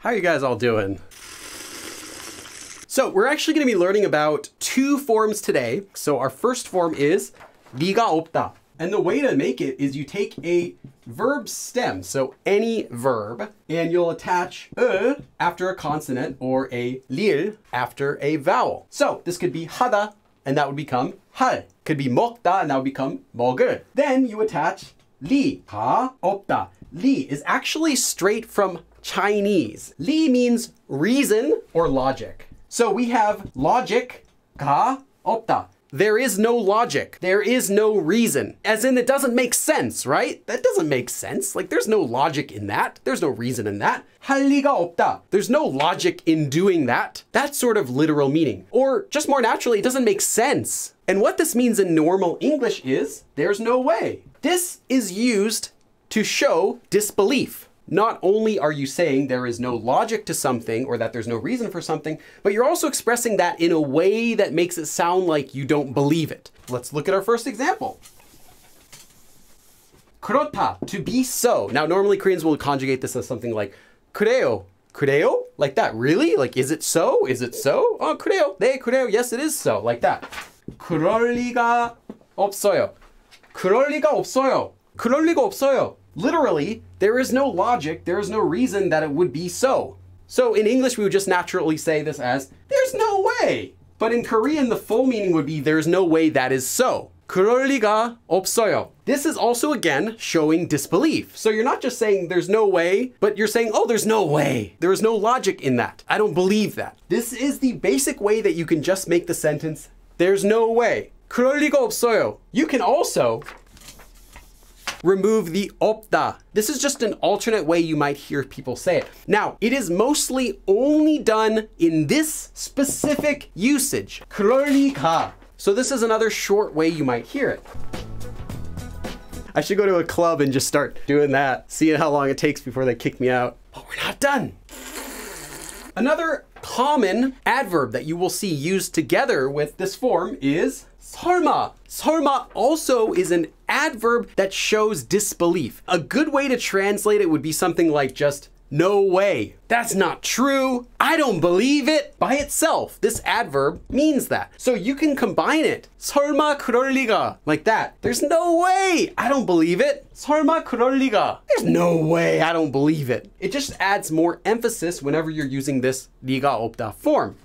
How are you guys all doing? So we're actually going to be learning about two forms today. So our first form is 리가 없다. And the way to make it is you take a verb stem, so any verb, and you'll attach after a consonant or a 릴 after a vowel. So this could be 하다, and that would become 할. Could be 먹다, and that would become 먹을. Then you attach 리가 없다. 리 is actually straight from Chinese. 리 means reason or logic. So we have logic가 없다. There is no logic. There is no reason. As in, it doesn't make sense, right? That doesn't make sense. Like, there's no logic in that. There's no reason in that. 할 리가 없다. There's no logic in doing that. That's sort of literal meaning. Or just more naturally, it doesn't make sense. And what this means in normal English is, there's no way. This is used to show disbelief. Not only are you saying there is no logic to something or that there's no reason for something, but you're also expressing that in a way that makes it sound like you don't believe it. Let's look at our first example. 그렇다, to be so. Now, normally Koreans will conjugate this as something like 그래요. 그래요? Like that. Really? Like, is it so? Is it so? Oh, 그래요. 네, 그래요. Yes, it is so. Like that. 그럴 리가 없어요. 그럴 리가 없어요. 그럴 리가 없어요. Literally, there is no logic, there is no reason that it would be so. So in English, we would just naturally say this as, there's no way. But in Korean, the full meaning would be, there's no way that is so. 그럴 리가 없어요. This is also, again, showing disbelief. So you're not just saying there's no way, but you're saying, oh, there's no way. There is no logic in that. I don't believe that. This is the basic way that you can just make the sentence, there's no way. 그럴 리가 없어요. You can also remove the 없다. This is just an alternate way you might hear people say it. Now, it is mostly only done in this specific usage. 그럴 리가. So this is another short way you might hear it. I should go to a club and just start doing that, seeing how long it takes before they kick me out. But we're not done. Another common adverb that you will see used together with this form is 설마. 설마 also is an adverb that shows disbelief. A good way to translate it would be something like just, no way. That's not true. I don't believe it. By itself, this adverb means that. So you can combine it. 설마 그럴 리가. Like that. There's no way. I don't believe it. 설마 그럴 리가. There's no way. I don't believe it. It just adds more emphasis whenever you're using this 리가 없다 form.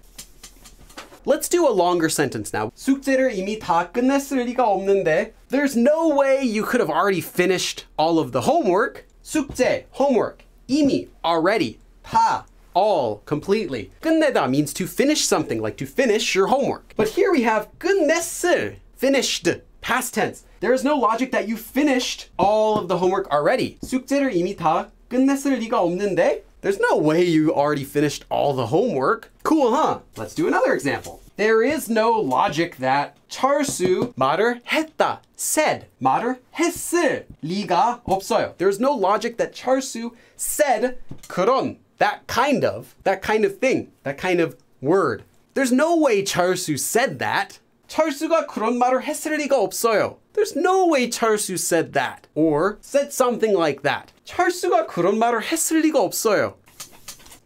Let's do a longer sentence now. 숙제를 이미 다 끝냈을 리가 없는데. There's no way you could have already finished all of the homework. 숙제, homework. 이미, already. 다, all, completely. 끝내다 means to finish something, like to finish your homework. But here we have 끝냈을, finished, past tense. There is no logic that you finished all of the homework already. 숙제를 이미 다 끝냈을 리가 없는데. There's no way you already finished all the homework. Cool, huh? Let's do another example. There is no logic that 철수 말을 했다, said. 말을 했을 리가 없어요. There's no logic that 철수 said 그런, that kind of thing, that kind of word. There's no way 철수 said that. 철수가 그런 말을 했을 리가 없어요. There's no way 철수 said that, or said something like that. 철수가 그런 말을 했을 리가 없어요.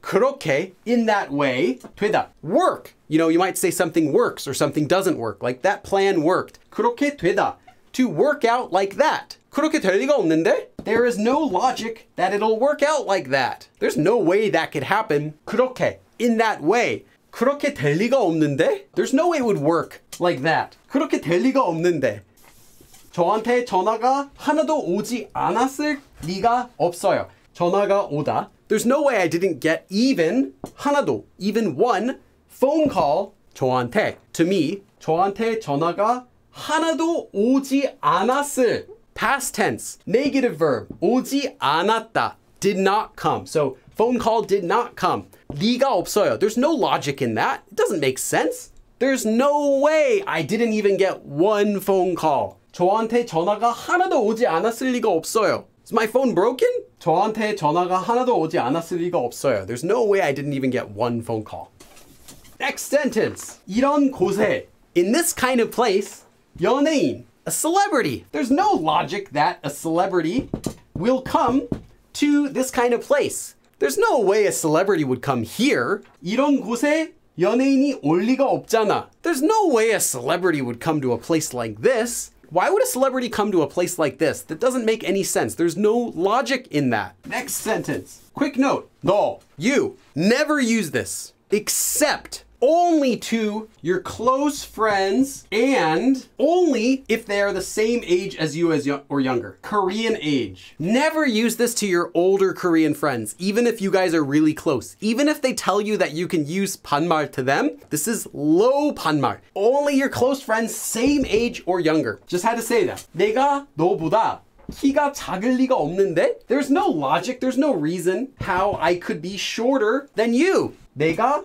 그렇게, in that way, 되다. Work. You know, you might say something works or something doesn't work, like that plan worked. 그렇게 되다. To work out like that. 그렇게 될 리가 없는데? There is no logic that it'll work out like that. There's no way that could happen. 그렇게, in that way. 그렇게 될 리가 없는데? There's no way it would work like that. 그렇게 될 리가 없는데. 저한테 전화가 하나도 오지 않았을 리가 없어요. 전화가 오다. There's no way I didn't get even 하나도, even one phone call 저한테, to me. 저한테 전화가 하나도 오지 않았을. Past tense, negative verb. 오지 않았다. Did not come. So phone call did not come. 리가 없어요. There's no logic in that. It doesn't make sense. There's no way I didn't even get one phone call. 저한테 전화가 하나도 오지 않았을 리가 없어요. Is my phone broken? 저한테 전화가 하나도 오지 않았을 리가 없어요. There's no way I didn't even get one phone call. Next sentence. 이런 곳에, in this kind of place, 연예인, a celebrity. There's no logic that a celebrity will come to this kind of place. There's no way a celebrity would come here. 이런 곳에 연예인이 올 리가 없잖아. There's no way a celebrity would come to a place like this. Why would a celebrity come to a place like this? That doesn't make any sense. There's no logic in that. Next sentence. Quick note. 너, you, never use this except only to your close friends and only if they are the same age as you or younger. Korean age. Never use this to your older Korean friends, even if you guys are really close. Even if they tell you that you can use 반말 to them, this is low 반말. Only your close friends, same age or younger. Just had to say that. 내가 너보다 키가 작을 리가 없는데? There's no logic, there's no reason how I could be shorter than you. 내가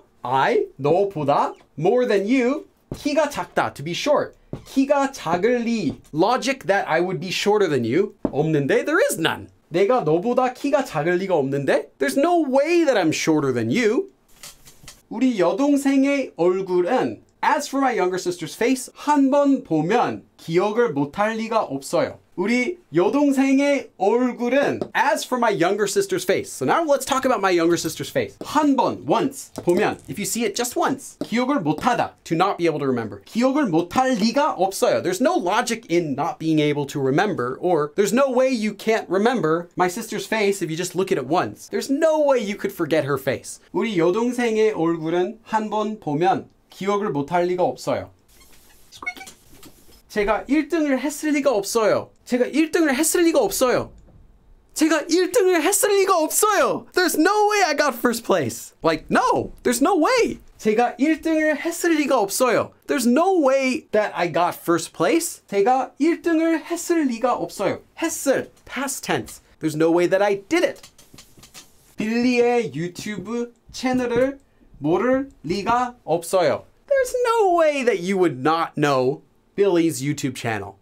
너보다 more than you 키가 작다 to be short. 키가 작을 리 logic that I would be shorter than you 없는데 there is none. 내가 너보다 키가 작을 리가 없는데 there's no way that I'm shorter than you. 우리 여동생의 얼굴은 as for my younger sister's face 한 번 보면 기억을 못할 리가 없어요. 우리 여동생의 얼굴은 as for my younger sister's face. So now let's talk about my younger sister's face. 한 번, once, 보면, if you see it just once. 기억을 못하다, to not be able to remember. 기억을 못할 리가 없어요. There's no logic in not being able to remember, or there's no way you can't remember my sister's face if you just look at it once. There's no way you could forget her face. 우리 여동생의 얼굴은 한 번 보면 기억을 못할 리가 없어요. 제가 1등을 했을 리가 없어요. 제가 1등을 했을 리가 없어요. 제가 1등을 했을 리가 없어요. There's no way I got first place. Like, no, there's no way. 제가 1등을 했을 리가 없어요. There's no way that I got first place. 제가 1등을 했을 리가 없어요. 했을, past tense. There's no way that I did it. 빌리의 유튜브 채널을 모를 리가 없어요. There's no way that you would not know Billy's YouTube channel.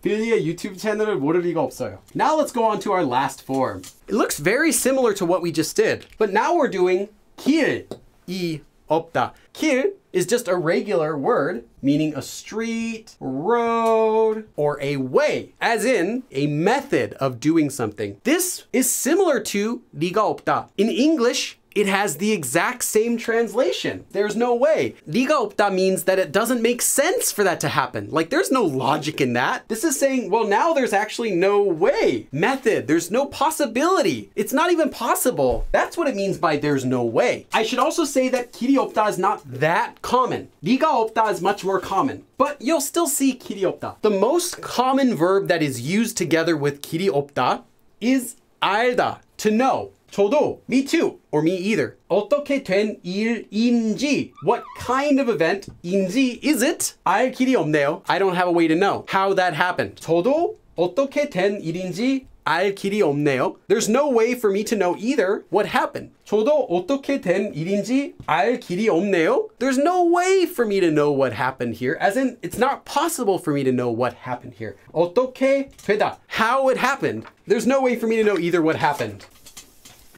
빌리의 유튜브 채널을 모를 리가 없어요. Now let's go on to our last form. It looks very similar to what we just did, but now we're doing 길이 없다. 길 is just a regular word meaning a street, road, or a way, as in a method of doing something. This is similar to 리가 없다. In English, it has the exact same translation. There's no way. 리가 없다 means that it doesn't make sense for that to happen. Like, there's no logic in that. This is saying, well, now there's actually no way. Method, there's no possibility. It's not even possible. That's what it means by there's no way. I should also say that 길이 없다 is not that common. 리가 없다 is much more common. But you'll still see 길이 없다. The most common verb that is used together with 길이 없다 is 알다, to know. 저도, me too, or me either. 어떻게 된 일인지, what kind of event인지 is it? 알 길이 없네요. I don't have a way to know how that happened. 저도 어떻게 된 일인지 알 길이 없네요. There's no way for me to know either what happened. 저도 어떻게 된 일인지 알 길이 없네요. There's no way for me to know what happened here. As in, it's not possible for me to know what happened here. 어떻게 되다, how it happened. There's no way for me to know either what happened.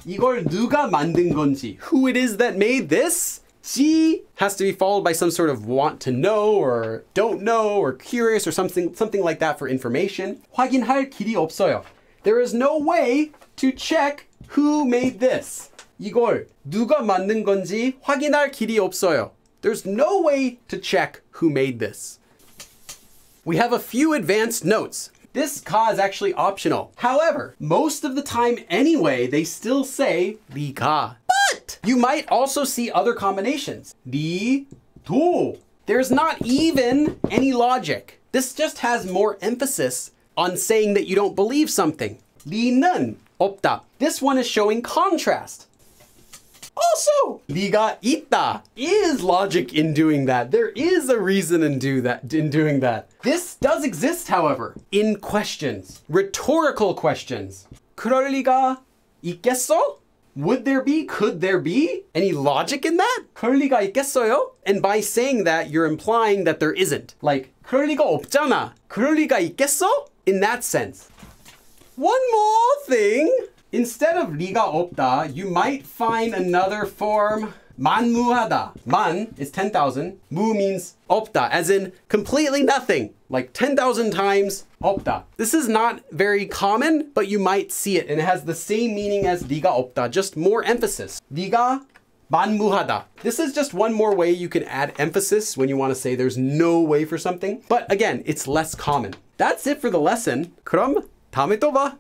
이걸 누가 만든 건지, who it is that made this. G has to be followed by some sort of want to know or don't know or curious or something like that for information. 확인할 길이 없어요. There is no way to check who made this. 이걸 누가 만든 건지 확인할 길이 없어요. There's no way to check who made this. We have a few advanced notes. This ka is actually optional. However, most of the time anyway, they still say 리가. But you might also see other combinations. 리, 도. There's not even any logic. This just has more emphasis on saying that you don't believe something. 리는 없다. This one is showing contrast. Also, 리가 있다 is logic in doing that. There is a reason in doing that. This does exist, however, in questions, rhetorical questions. 그럴 리가 있겠어? Would there be? Could there be? Any logic in that? 그럴 리가 있겠어요? And by saying that, you're implying that there isn't. Like, 그럴 리가 없잖아. 그럴 리가 있겠어? In that sense. One more thing. Instead of 리가 없다, you might find another form 만무하다. 만 is 10,000. 무 means 없다, as in completely nothing. Like 10,000 times 없다. This is not very common, but you might see it. And it has the same meaning as 네가 없다, just more emphasis. 네가 만무하다. This is just one more way you can add emphasis when you want to say there's no way for something. But again, it's less common. That's it for the lesson. 그럼 다음에 또 봐.